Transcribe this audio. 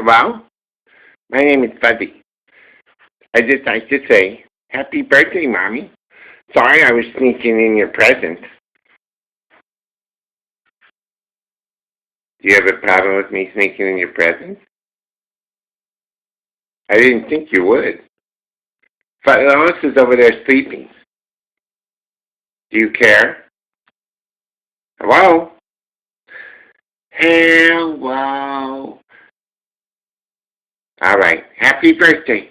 Hello? My name is Fuzzy. I just like to say, happy birthday, Mommy. Sorry I was sneaking in your present. Do you have a problem with me sneaking in your present? I didn't think you would. Lois is over there sleeping. Do you care? Hello? Hello? All right. Happy birthday.